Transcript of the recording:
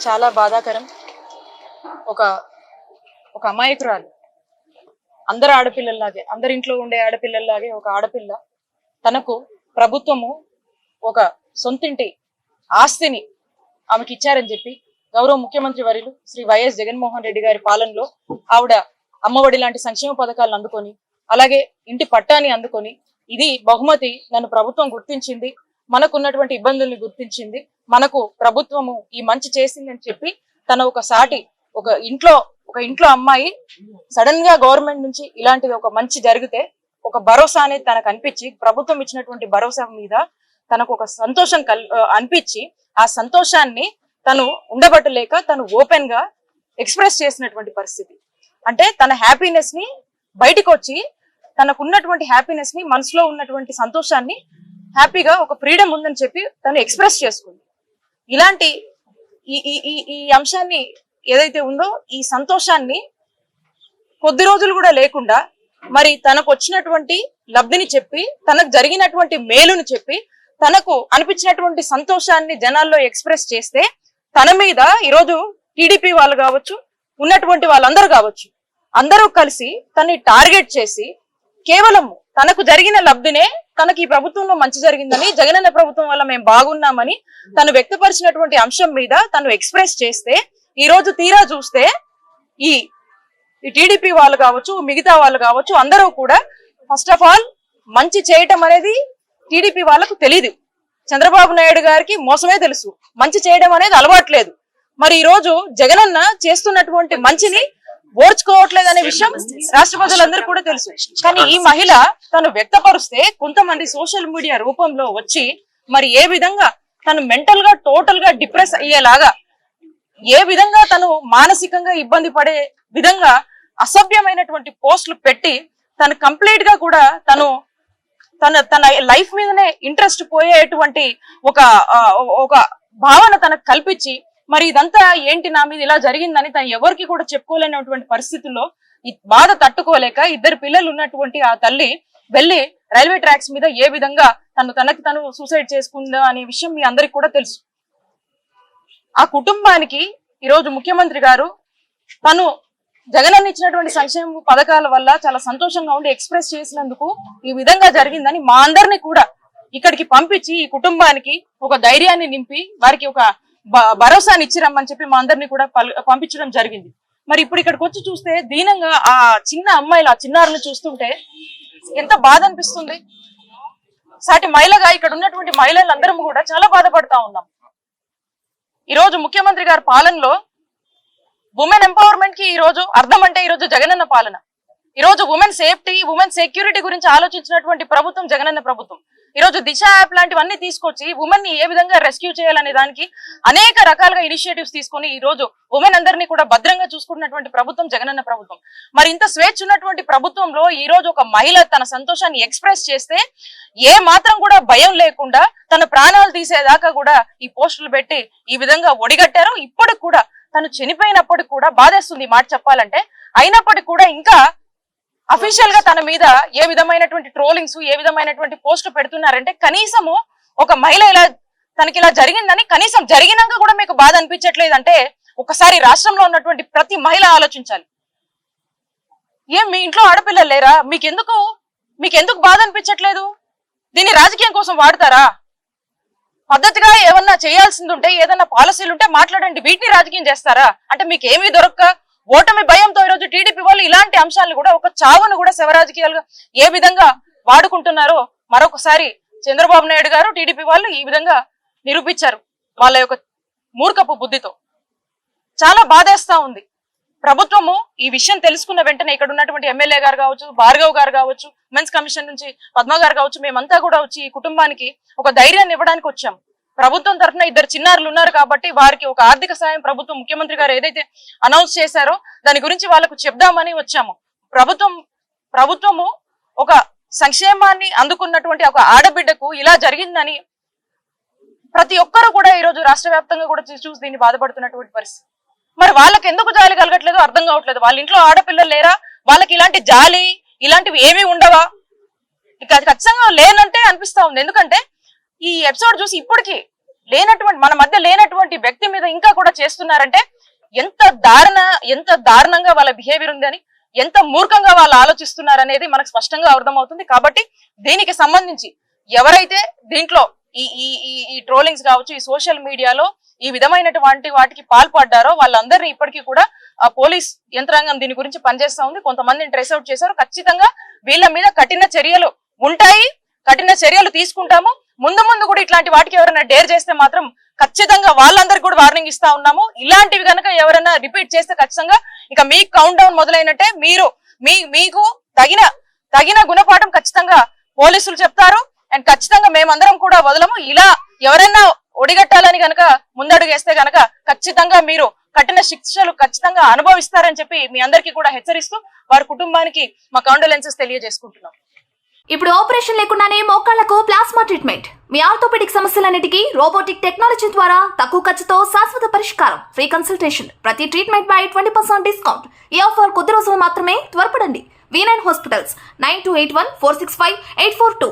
చాలా బాధాకరం. ఒక ఒక అమాయకురాలు, అందరు ఆడపిల్లల్లాగే, అందరింట్లో ఉండే ఆడపిల్లల్లాగే ఒక ఆడపిల్ల తనకు ప్రభుత్వము ఒక సొంతింటి ఆస్తిని ఆమెకి ఇచ్చారని చెప్పి గౌరవ ముఖ్యమంత్రి వర్యులు శ్రీ వైఎస్ జగన్మోహన్ రెడ్డి గారి పాలనలో ఆవిడ అమ్మఒడి లాంటి సంక్షేమ పథకాలను అందుకొని, అలాగే ఇంటి పట్టాన్ని అందుకొని, ఇది బహుమతి, నన్ను ప్రభుత్వం గుర్తించింది, మనకున్నటువంటి ఇబ్బందుల్ని గుర్తించింది, మనకు ప్రభుత్వము ఈ మంచి చేసిందని చెప్పి తన ఒక సాటి ఒక ఇంట్లో అమ్మాయి సడన్ గా గవర్నమెంట్ నుంచి ఇలాంటిది ఒక మంచి జరిగితే ఒక భరోసా అనేది తనకు అనిపించి, ప్రభుత్వం ఇచ్చినటువంటి భరోసా మీద తనకు ఒక సంతోషం అనిపించి, ఆ సంతోషాన్ని తను ఉండబట్టలేక తను ఓపెన్ గా ఎక్స్ప్రెస్ చేసినటువంటి పరిస్థితి. అంటే తన హ్యాపీనెస్ ని బయటకు వచ్చి, తనకున్నటువంటి హ్యాపీనెస్ ని, మనసులో ఉన్నటువంటి సంతోషాన్ని, హ్యాపీగా ఒక ఫ్రీడమ్ ఉందని చెప్పి తను ఎక్స్ప్రెస్ చేసుకుంది. ఇలాంటి ఈ అంశాన్ని ఏదైతే ఉందో, ఈ సంతోషాన్ని కొద్ది రోజులు కూడా లేకుండా మరి తనకు వచ్చినటువంటి లబ్ధిని చెప్పి, తనకు జరిగినటువంటి మేలుని చెప్పి, తనకు అనిపించినటువంటి సంతోషాన్ని జనాల్లో ఎక్స్ప్రెస్ చేస్తే, తన మీద ఈరోజు టీడీపీ వాళ్ళు కావచ్చు, ఉన్నటువంటి వాళ్ళందరూ కావచ్చు, అందరూ కలిసి తనని టార్గెట్ చేసి కేవలం తనకు జరిగిన లబ్ధినే, తనకి ఈ ప్రభుత్వంలో మంచి జరిగిందని, జగనన్న ప్రభుత్వం వల్ల మేము బాగున్నామని తను వ్యక్తపరిచినటువంటి అంశం మీద తను ఎక్స్ప్రెస్ చేస్తే, ఈ రోజు తీరా చూస్తే ఈ టీడీపీ వాళ్ళు కావచ్చు, మిగతా వాళ్ళు కావచ్చు, అందరూ కూడా ఫస్ట్ ఆఫ్ ఆల్ మంచి చేయటం అనేది టీడీపీ వాళ్ళకు తెలియదు. చంద్రబాబు నాయుడు గారికి మోసమే తెలుసు, మంచి చేయడం అనేది అలవాట్లేదు. మరి ఈ రోజు జగనన్న చేస్తున్నటువంటి మంచిని ఓర్చుకోవట్లేదు అనే విషయం రాష్ట్ర ప్రజలందరూ కూడా తెలుసు. కానీ ఈ మహిళ తను వ్యక్తపరుస్తే కొంతమంది సోషల్ మీడియా రూపంలో వచ్చి మరి ఏ విధంగా తను మెంటల్ గా టోటల్ గా డిప్రెస్ అయ్యేలాగా, ఏ విధంగా తను మానసికంగా ఇబ్బంది పడే విధంగా అసభ్యమైనటువంటి పోస్టులు పెట్టి తను కంప్లీట్ గా కూడా తన లైఫ్ మీదనే ఇంట్రెస్ట్ పోయేటువంటి ఒక భావన తనకు కల్పించి, మరి ఇదంతా ఏంటి, నా మీద ఇలా జరిగిందని తను ఎవరికి కూడా చెప్పుకోలేనటువంటి పరిస్థితుల్లో ఈ బాధ తట్టుకోలేక ఇద్దరు పిల్లలు ఉన్నటువంటి ఆ తల్లి వెళ్లి రైల్వే ట్రాక్స్ మీద ఏ విధంగా తను సూసైడ్ చేసుకుందా అనే విషయం మీ అందరికి కూడా తెలుసు. ఆ కుటుంబానికి ఈరోజు ముఖ్యమంత్రి గారు తను జగనన్న ఇచ్చినటువంటి సంక్షేమ పథకాల వల్ల చాలా సంతోషంగా ఉండి ఎక్స్ప్రెస్ చేసినందుకు ఈ విధంగా జరిగిందని మా అందరినీ కూడా ఇక్కడికి పంపించి ఈ కుటుంబానికి ఒక ధైర్యాన్ని నింపి వారికి ఒక భరోసాని ఇచ్చిరమ్మని చెప్పి మా అందరినీ కూడా పంపించడం జరిగింది. మరి ఇప్పుడు ఇక్కడికి వచ్చి చూస్తే దీనంగా ఆ చిన్న అమ్మాయిలు, ఆ చిన్నారులను చూస్తుంటే ఎంత బాధ అనిపిస్తుంది. సాటి మహిళగా ఇక్కడ ఉన్నటువంటి మహిళలందరం కూడా చాలా బాధపడతా ఉన్నాం. ఈ రోజు ముఖ్యమంత్రి గారి పాలనలో ఉమెన్ ఎంపవర్మెంట్ కి ఈ రోజు అర్థం అంటే ఈ రోజు జగనన్న పాలన. ఈ రోజు ఉమెన్ సేఫ్టీ, ఉమెన్ సెక్యూరిటీ గురించి ఆలోచించినటువంటి ప్రభుత్వం జగనన్న ప్రభుత్వం. ఈ రోజు దిశ యాప్ లాంటివన్నీ తీసుకొచ్చి ఉమెన్ ని ఏ విధంగా రెస్క్యూ చేయాలనే దానికి అనేక రకాలుగా ఇనిషియేటివ్స్ తీసుకొని ఈ రోజు ఉమెన్ అందరినీ కూడా భద్రంగా చూసుకున్నటువంటి ప్రభుత్వం జగనన్న ప్రభుత్వం. మరి ఇంత స్వేచ్ఛ ఉన్నటువంటి ప్రభుత్వంలో ఈ రోజు ఒక మహిళ తన సంతోషాన్ని ఎక్స్ప్రెస్ చేస్తే ఏ మాత్రం కూడా భయం లేకుండా తన ప్రాణాలు తీసేదాకా కూడా ఈ పోస్టులు పెట్టి ఈ విధంగా ఒడిగట్టారు. ఇప్పటికి కూడా తను చనిపోయినప్పటికి కూడా బాధేస్తుంది మాట చెప్పాలంటే. అయినప్పటికీ కూడా ఇంకా అఫీషియల్ గా తన మీద ఏ విధమైనటువంటి ట్రోలింగ్స్, ఏ విధమైనటువంటి పోస్టులు పెడుతున్నారంటే, కనీసము ఒక మహిళ తనకి ఇలా జరిగిందని కనీసం జరిగినాక కూడా మీకు బాధ అనిపించట్లేదంటే ఒకసారి రాష్ట్రంలో ఉన్నటువంటి ప్రతి మహిళ ఆలోచించాలి. ఏం మీ ఇంట్లో ఆడపిల్లలు లేరా? మీకెందుకు బాధ అనిపించట్లేదు? దీన్ని రాజకీయం కోసం వాడతారా? పద్ధతిగా ఏమన్నా చేయాల్సింది ఉంటే, ఏదన్నా పాలసీలు ఉంటే మాట్లాడండి. వీటిని రాజకీయం చేస్తారా? అంటే మీకు ఏమీ దొరక్క ఓటమి భయంతో ఈరోజు టీడీపీ వాళ్ళు ఇలాంటి అంశాలను కూడా, ఒక చావును కూడా శవరాజకీయాలుగా ఏ విధంగా వాడుకుంటున్నారో మరొకసారి చంద్రబాబు నాయుడు గారు, టీడీపీ వాళ్ళు ఈ విధంగా నిరూపించారు వాళ్ళ యొక్క మూర్ఖపు బుద్ధితో. చాలా బాధేస్తా ఉంది. ప్రభుత్వము ఈ విషయం తెలుసుకున్న వెంటనే ఇక్కడ ఉన్నటువంటి ఎమ్మెల్యే గారు కావచ్చు, భార్గవ్ గారు కావచ్చు, ఉమెన్స్ కమిషన్ నుంచి పద్మ గారు కావచ్చు, మేమంతా కూడా వచ్చి ఈ కుటుంబానికి ఒక ధైర్యాన్ని ఇవ్వడానికి వచ్చాం. ప్రభుత్వం తరఫున ఇద్దరు చిన్నారులు ఉన్నారు కాబట్టి వారికి ఒక ఆర్థిక సాయం ప్రభుత్వం, ముఖ్యమంత్రి గారు ఏదైతే అనౌన్స్ చేశారో దాని గురించి వాళ్ళకు చెప్దామని వచ్చాము. ప్రభుత్వము ఒక సంక్షేమాన్ని అందుకున్నటువంటి ఒక ఆడబిడ్డకు ఇలా జరిగిందని ప్రతి ఒక్కరూ కూడా ఈ రోజు రాష్ట్ర వ్యాప్తంగా కూడా చూసి దీన్ని బాధపడుతున్నటువంటి పరిస్థితి. మరి వాళ్ళకి ఎందుకు జాలి కలగట్లేదు అర్థం కావట్లేదు. వాళ్ళ ఇంట్లో ఆడపిల్లలు లేరా? వాళ్ళకి ఇలాంటి జాలి ఇలాంటివి ఏమీ ఉండవా? ఇక ఖచ్చితంగా లేనంటే అనిపిస్తా ఉంది. ఎందుకంటే ఈ ఎపిసోడ్ చూసి ఇప్పటికీ మన మధ్య లేనటువంటి వ్యక్తి మీద ఇంకా కూడా చేస్తున్నారంటే ఎంత దారుణంగా వాళ్ళ బిహేవియర్ ఉందని, ఎంత మూర్ఖంగా వాళ్ళు ఆలోచిస్తున్నారనేది మనకు స్పష్టంగా అర్థమవుతుంది. కాబట్టి దీనికి సంబంధించి ఎవరైతే దీంట్లో ఈ ట్రోలింగ్స్ కావచ్చు, ఈ సోషల్ మీడియాలో ఈ విధమైనటువంటి వాటికి పాల్పడ్డారో వాళ్ళందరినీ ఇప్పటికీ కూడా పోలీస్ యంత్రాంగం దీని గురించి పనిచేస్తా ఉంది. కొంతమందిని ట్రేస్ అవుట్ చేశారు. ఖచ్చితంగా వీళ్ళ మీద కఠిన చర్యలు ఉంటాయి, కఠిన చర్యలు తీసుకుంటాము. ముందు కూడా ఇట్లాంటి వాటికి ఎవరైనా డేర్ చేస్తే మాత్రం ఖచ్చితంగా వాళ్ళందరికీ కూడా వార్నింగ్ ఇస్తా ఉన్నాము. ఇలాంటివి కనుక ఎవరైనా రిపీట్ చేస్తే ఖచ్చితంగా ఇక మీ కౌంట్ డౌన్ మొదలైనట్టే. మీకు తగిన గుణపాఠం ఖచ్చితంగా పోలీసులు చెప్తారు. అండ్ ఖచ్చితంగా మేమందరం కూడా వదలము. ఇలా ఎవరైనా ఒడిగట్టాలని గనక ముందడుగేస్తే గనక ఖచ్చితంగా మీరు కఠిన శిక్షలు ఖచ్చితంగా అనుభవిస్తారని చెప్పి మీ అందరికీ కూడా హెచ్చరిస్తూ వారి కుటుంబానికి మా కాండోలెన్సెస్ తెలియజేసుకుంటున్నాం. ఇప్పుడు ఆపరేషన్ లేకుండానే మోకాళ్లకు ప్లాస్మా ట్రీట్మెంట్. మీ ఆర్థోపెడిక్ సమస్యలన్నిటికీ రోబోటిక్ టెక్నాలజీ ద్వారా తక్కువ ఖర్చుతో శాశ్వత పరిష్కారం. Free consultation. ప్రతి ట్రీట్మెంట్ పై 20% డిస్కౌంట్. ఈ ఆఫర్ కొద్ది రోజులు మాత్రమే. త్వరపడండి. V9 hospitals 9281465842.